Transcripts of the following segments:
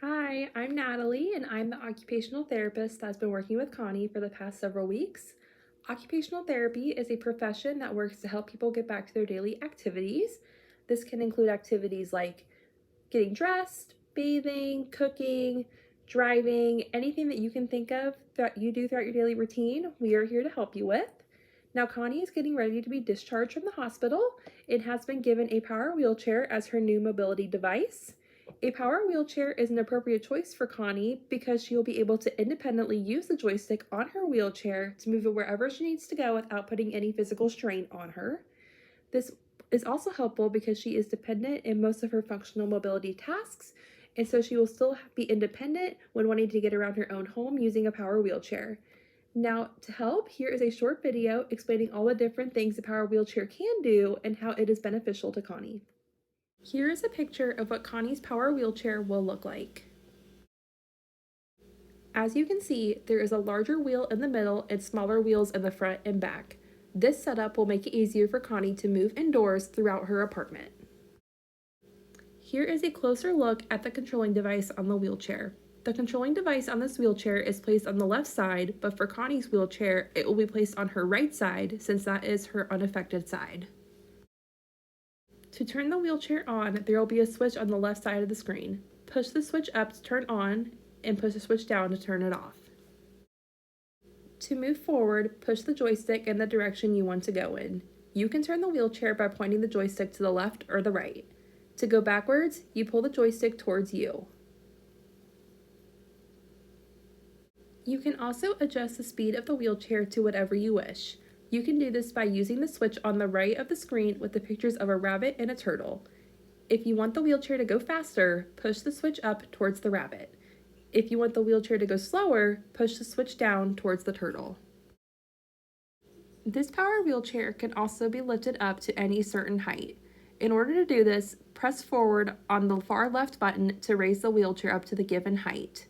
Hi, I'm Natalie, and I'm the occupational therapist that's been working with Connie for the past several weeks. Occupational therapy is a profession that works to help people get back to their daily activities. This can include activities like getting dressed, bathing, cooking, driving, anything that you can think of that you do throughout your daily routine, we are here to help you with. Now, Connie is getting ready to be discharged from the hospital and has been given a power wheelchair as her new mobility device. A power wheelchair is an appropriate choice for Connie because she will be able to independently use the joystick on her wheelchair to move it wherever she needs to go without putting any physical strain on her. This is also helpful because she is dependent in most of her functional mobility tasks, and so she will still be independent when wanting to get around her own home using a power wheelchair. Now, to help, here is a short video explaining all the different things a power wheelchair can do and how it is beneficial to Connie. Here is a picture of what Connie's power wheelchair will look like. As you can see, there is a larger wheel in the middle and smaller wheels in the front and back. This setup will make it easier for Connie to move indoors throughout her apartment. Here is a closer look at the controlling device on the wheelchair. The controlling device on this wheelchair is placed on the left side, but for Connie's wheelchair, it will be placed on her right side since that is her unaffected side. To turn the wheelchair on, there will be a switch on the left side of the screen. Push the switch up to turn on, and push the switch down to turn it off. To move forward, push the joystick in the direction you want to go in. You can turn the wheelchair by pointing the joystick to the left or the right. To go backwards, you pull the joystick towards you. You can also adjust the speed of the wheelchair to whatever you wish. You can do this by using the switch on the right of the screen with the pictures of a rabbit and a turtle. If you want the wheelchair to go faster, push the switch up towards the rabbit. If you want the wheelchair to go slower, push the switch down towards the turtle. This power wheelchair can also be lifted up to any certain height. In order to do this, press forward on the far left button to raise the wheelchair up to the given height.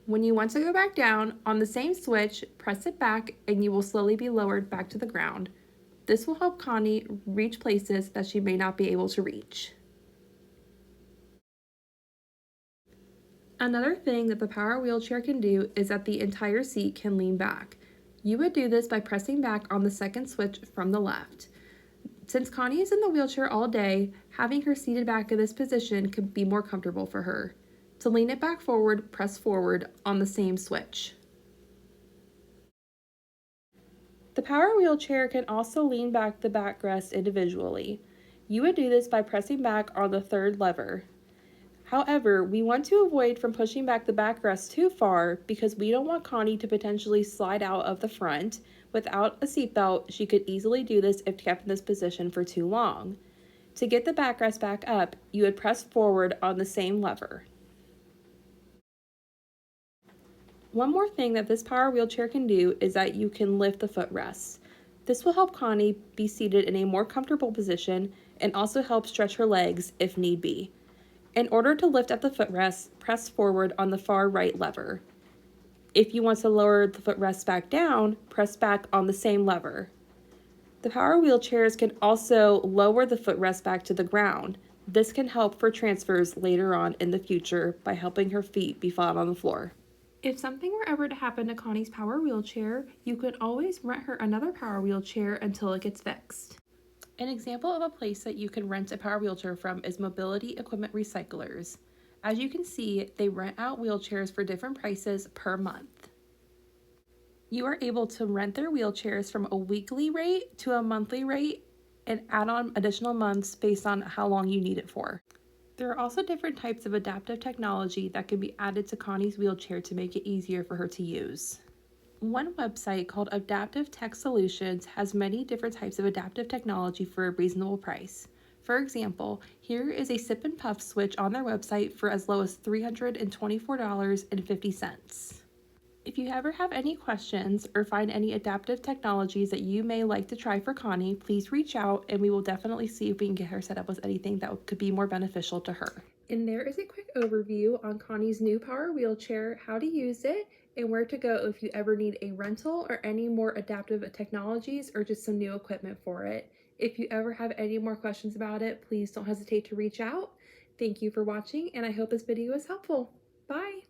When you want to go back down, on the same switch, press it back and you will slowly be lowered back to the ground. This will help Connie reach places that she may not be able to reach. Another thing that the power wheelchair can do is that the entire seat can lean back. You would do this by pressing back on the second switch from the left. Since Connie is in the wheelchair all day, having her seated back in this position could be more comfortable for her. To lean it back forward, press forward on the same switch. The power wheelchair can also lean back the backrest individually. You would do this by pressing back on the third lever. However, we want to avoid from pushing back the backrest too far because we don't want Connie to potentially slide out of the front. Without a seatbelt, she could easily do this if kept in this position for too long. To get the backrest back up, you would press forward on the same lever. One more thing that this power wheelchair can do is that you can lift the footrests. This will help Connie be seated in a more comfortable position and also help stretch her legs if need be. In order to lift up the footrest, press forward on the far right lever. If you want to lower the footrest back down, press back on the same lever. The power wheelchairs can also lower the footrest back to the ground. This can help for transfers later on in the future by helping her feet be flat on the floor. If something were ever to happen to Connie's power wheelchair, you could always rent her another power wheelchair until it gets fixed. An example of a place that you can rent a power wheelchair from is Mobility Equipment Recyclers. As you can see, they rent out wheelchairs for different prices per month. You are able to rent their wheelchairs from a weekly rate to a monthly rate and add on additional months based on how long you need it for. There are also different types of adaptive technology that can be added to Connie's wheelchair to make it easier for her to use. One website called Adaptive Tech Solutions has many different types of adaptive technology for a reasonable price. For example, here is a sip and puff switch on their website for as low as $324.50. If you ever have any questions or find any adaptive technologies that you may like to try for Connie, please reach out and we will definitely see if we can get her set up with anything that could be more beneficial to her. And there is a quick overview on Connie's new power wheelchair, how to use it, and where to go if you ever need a rental or any more adaptive technologies or just some new equipment for it. If you ever have any more questions about it, please don't hesitate to reach out. Thank you for watching, and I hope this video was helpful. Bye!